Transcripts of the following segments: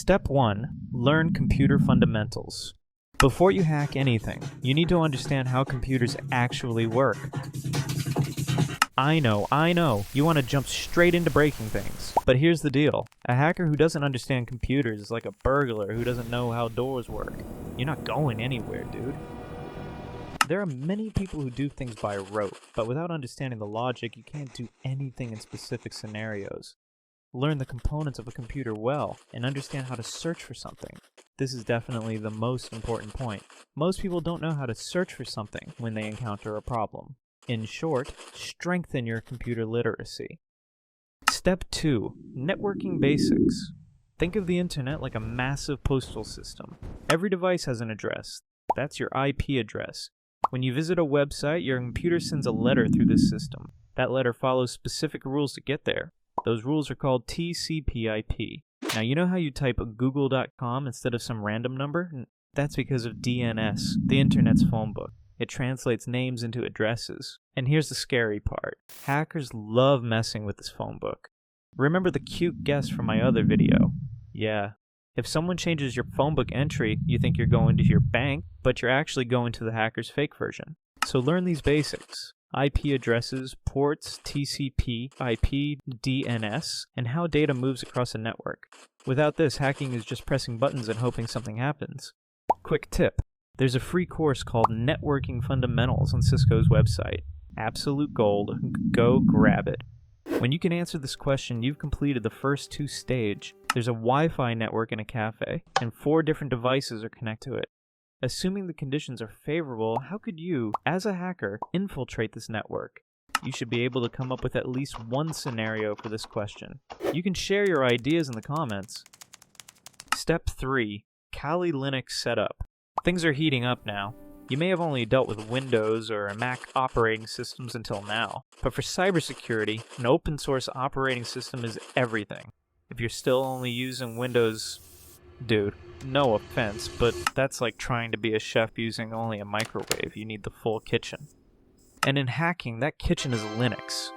Step 1. Learn computer fundamentals. Before you hack anything, you need to understand how computers actually work. I know, you want to jump straight into breaking things. But here's the deal. A hacker who doesn't understand computers is like a burglar who doesn't know how doors work. You're not going anywhere, dude. There are many people who do things by rote, but without understanding the logic, you can't do anything in specific scenarios. Learn the components of a computer well, and understand how to search for something. This is definitely the most important point. Most people don't know how to search for something when they encounter a problem. In short, strengthen your computer literacy. Step 2. Networking basics. Think of the internet like a massive postal system. Every device has an address. That's your IP address. When you visit a website, your computer sends a letter through this system. That letter follows specific rules to get there. Those rules are called TCP/IP. Now, you know how you type google.com instead of some random number? That's because of DNS, the internet's phone book. It translates names into addresses. And here's the scary part. Hackers love messing with this phone book. Remember the cute guest from my other video? Yeah. If someone changes your phone book entry, you think you're going to your bank, but you're actually going to the hacker's fake version. So learn these basics. IP addresses, ports, TCP, IP, DNS, and how data moves across a network. Without this, hacking is just pressing buttons and hoping something happens. Quick tip. There's a free course called Networking Fundamentals on Cisco's website. Absolute gold. Go grab it. When you can answer this question, you've completed the first 2 stages. There's a Wi-Fi network in a cafe, and 4 different devices are connected to it. Assuming the conditions are favorable, how could you, as a hacker, infiltrate this network? You should be able to come up with at least one scenario for this question. You can share your ideas in the comments. Step 3. Kali Linux setup. Things are heating up now. You may have only dealt with Windows or Mac operating systems until now, but for cybersecurity, an open source operating system is everything. If you're still only using Windows, dude, no offense, but that's like trying to be a chef using only a microwave. You need the full kitchen. And in hacking, that kitchen is Linux.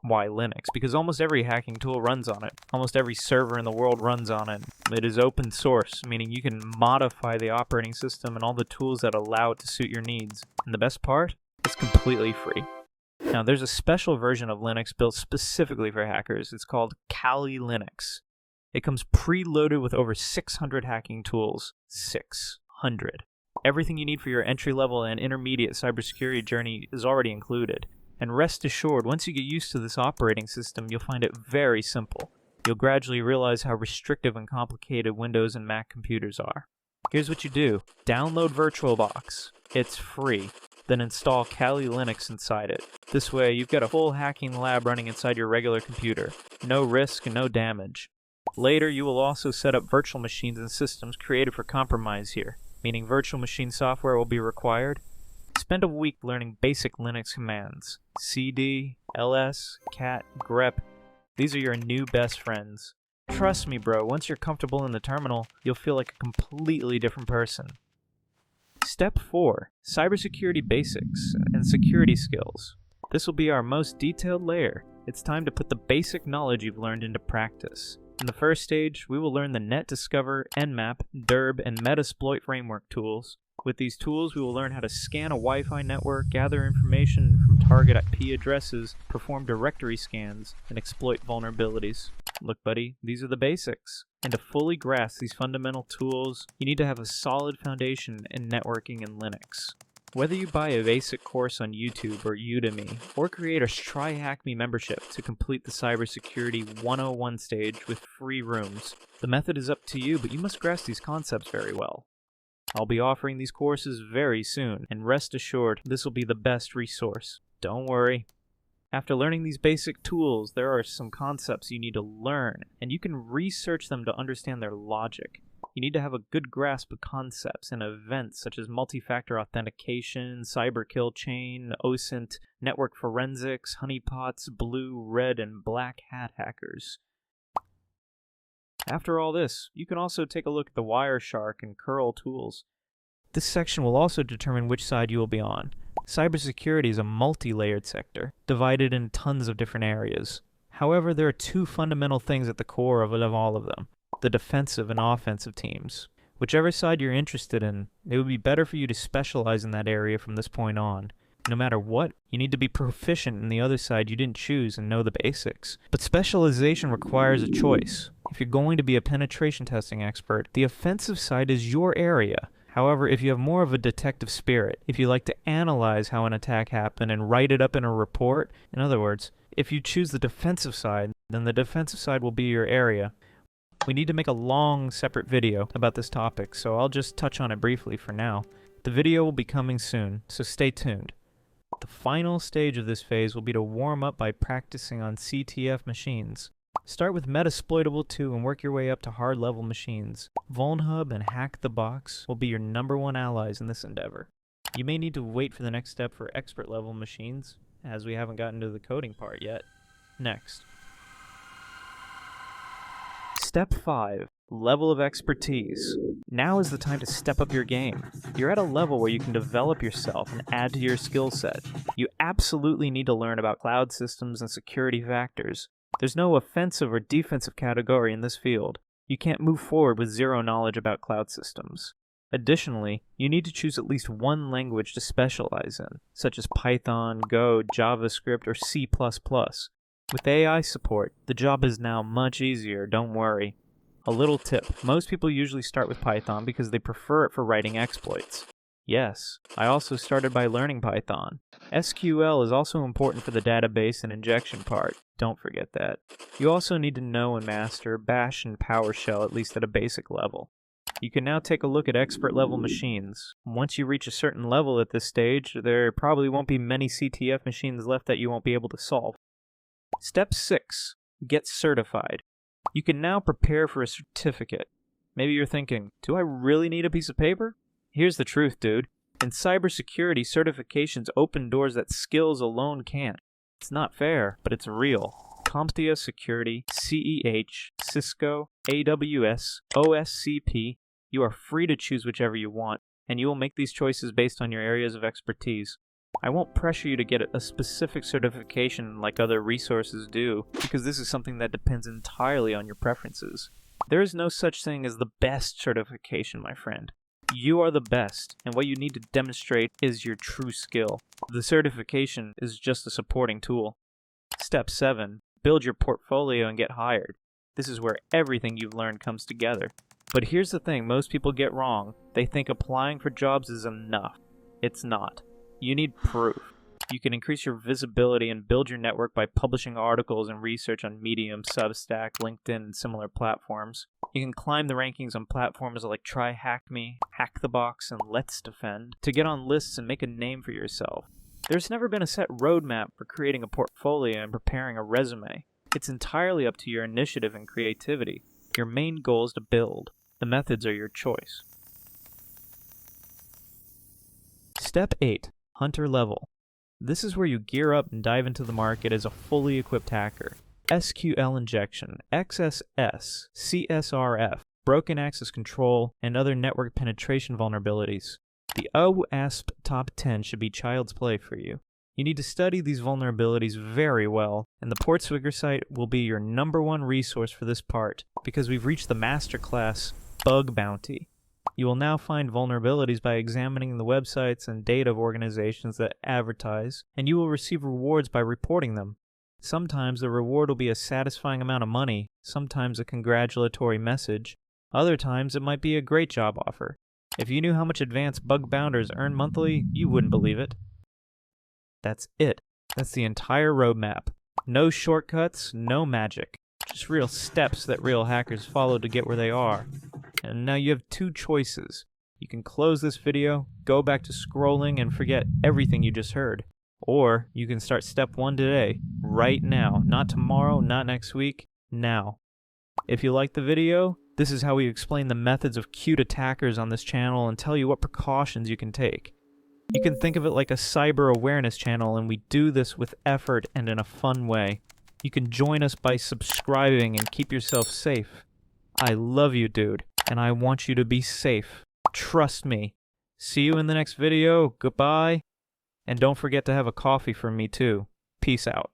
Why Linux? Because almost every hacking tool runs on it. Almost every server in the world runs on it. It is open source, meaning you can modify the operating system and all the tools that allow it to suit your needs. And the best part? It's completely free. Now, there's a special version of Linux built specifically for hackers. It's called Kali Linux. It comes preloaded with over 600 hacking tools. 600. Everything you need for your entry-level and intermediate cybersecurity journey is already included. And rest assured, once you get used to this operating system, you'll find it very simple. You'll gradually realize how restrictive and complicated Windows and Mac computers are. Here's what you do. Download VirtualBox. It's free. Then install Kali Linux inside it. This way, you've got a full hacking lab running inside your regular computer. No risk and no damage. Later, you will also set up virtual machines and systems created for compromise here, meaning virtual machine software will be required. Spend a week learning basic Linux commands. cd, ls, cat, grep. These are your new best friends. Trust me, bro, once you're comfortable in the terminal, you'll feel like a completely different person. Step 4. Cybersecurity basics and security skills. This will be our most detailed layer. It's time to put the basic knowledge you've learned into practice. In the first stage, we will learn the NetDiscover, Nmap, Derb, and Metasploit framework tools. With these tools, we will learn how to scan a Wi-Fi network, gather information from target IP addresses, perform directory scans, and exploit vulnerabilities. Look, buddy, these are the basics. And to fully grasp these fundamental tools, you need to have a solid foundation in networking and Linux. Whether you buy a basic course on YouTube or Udemy, or create a Try Hack Me membership to complete the Cybersecurity 101 stage with free rooms, the method is up to you, but you must grasp these concepts very well. I'll be offering these courses very soon, and rest assured, this will be the best resource. Don't worry. After learning these basic tools, there are some concepts you need to learn, and you can research them to understand their logic. You need to have a good grasp of concepts and events such as multi-factor authentication, cyber kill chain, OSINT, network forensics, honeypots, blue, red, and black hat hackers. After all this, you can also take a look at the Wireshark and curl tools. This section will also determine which side you will be on. Cybersecurity is a multi-layered sector, divided in tons of different areas. However, there are 2 fundamental things at the core of all of them. the defensive and offensive teams. Whichever side you're interested in, it would be better for you to specialize in that area from this point on. No matter what, you need to be proficient in the other side you didn't choose and know the basics. But specialization requires a choice. If you're going to be a penetration testing expert, the offensive side is your area. However, if you have more of a detective spirit, if you like to analyze how an attack happened and write it up in a report, in other words, if you choose the defensive side, then the defensive side will be your area. We need to make a long, separate video about this topic, so I'll just touch on it briefly for now. The video will be coming soon, so stay tuned. The final stage of this phase will be to warm up by practicing on CTF machines. Start with Metasploitable 2 and work your way up to hard-level machines. VulnHub and Hack the Box will be your #1 allies in this endeavor. You may need to wait for the next step for expert-level machines, as we haven't gotten to the coding part yet. Next. Step 5. Level of expertise. Now is the time to step up your game. You're at a level where you can develop yourself and add to your skill set. You absolutely need to learn about cloud systems and security factors. There's no offensive or defensive category in this field. You can't move forward with zero knowledge about cloud systems. Additionally, you need to choose at least one language to specialize in, such as Python, Go, JavaScript, or C++. With AI support, the job is now much easier, don't worry. A little tip, most people usually start with Python because they prefer it for writing exploits. Yes, I also started by learning Python. SQL is also important for the database and injection part, don't forget that. You also need to know and master Bash and PowerShell at least at a basic level. You can now take a look at expert level machines. Once you reach a certain level at this stage, there probably won't be many CTF machines left that you won't be able to solve. Step 6. Get certified. You can now prepare for a certificate. Maybe you're thinking, do I really need a piece of paper? Here's the truth, dude. In cybersecurity, certifications open doors that skills alone can't. It's not fair, but it's real. CompTIA Security, CEH, Cisco, AWS, OSCP. You are free to choose whichever you want, and you will make these choices based on your areas of expertise. I won't pressure you to get a specific certification like other resources do, because this is something that depends entirely on your preferences. There is no such thing as the best certification, my friend. You are the best, and what you need to demonstrate is your true skill. The certification is just a supporting tool. Step 7. Build your portfolio and get hired. This is where everything you've learned comes together. But here's the thing most people get wrong. They think applying for jobs is enough. It's not. You need proof. You can increase your visibility and build your network by publishing articles and research on Medium, Substack, LinkedIn, and similar platforms. You can climb the rankings on platforms like TryHackMe, Hack the Box, and Let's Defend to get on lists and make a name for yourself. There's never been a set roadmap for creating a portfolio and preparing a resume. It's entirely up to your initiative and creativity. Your main goal is to build. The methods are your choice. Step 8. Hunter level. This is where you gear up and dive into the market as a fully equipped hacker. SQL injection, XSS, CSRF, broken access control, and other network penetration vulnerabilities. The OWASP top 10 should be child's play for you. You need to study these vulnerabilities very well, and the Portswigger site will be your #1 resource for this part, because we've reached the masterclass Bug Bounty. You will now find vulnerabilities by examining the websites and data of organizations that advertise, and you will receive rewards by reporting them. Sometimes the reward will be a satisfying amount of money, sometimes a congratulatory message, other times it might be a great job offer. If you knew how much advanced bug bounders earn monthly, you wouldn't believe it. That's it. That's the entire roadmap. No shortcuts, no magic. Just real steps that real hackers follow to get where they are. And now you have 2 choices. You can close this video, go back to scrolling, and forget everything you just heard. Or you can start step 1 today, right now. Not tomorrow, not next week, now. If you liked the video, this is how we explain the methods of cute attackers on this channel and tell you what precautions you can take. You can think of it like a cyber awareness channel, and we do this with effort and in a fun way. You can join us by subscribing and keep yourself safe. I love you, dude, and I want you to be safe. Trust me. See you in the next video. Goodbye. And don't forget to have a coffee for me, too. Peace out.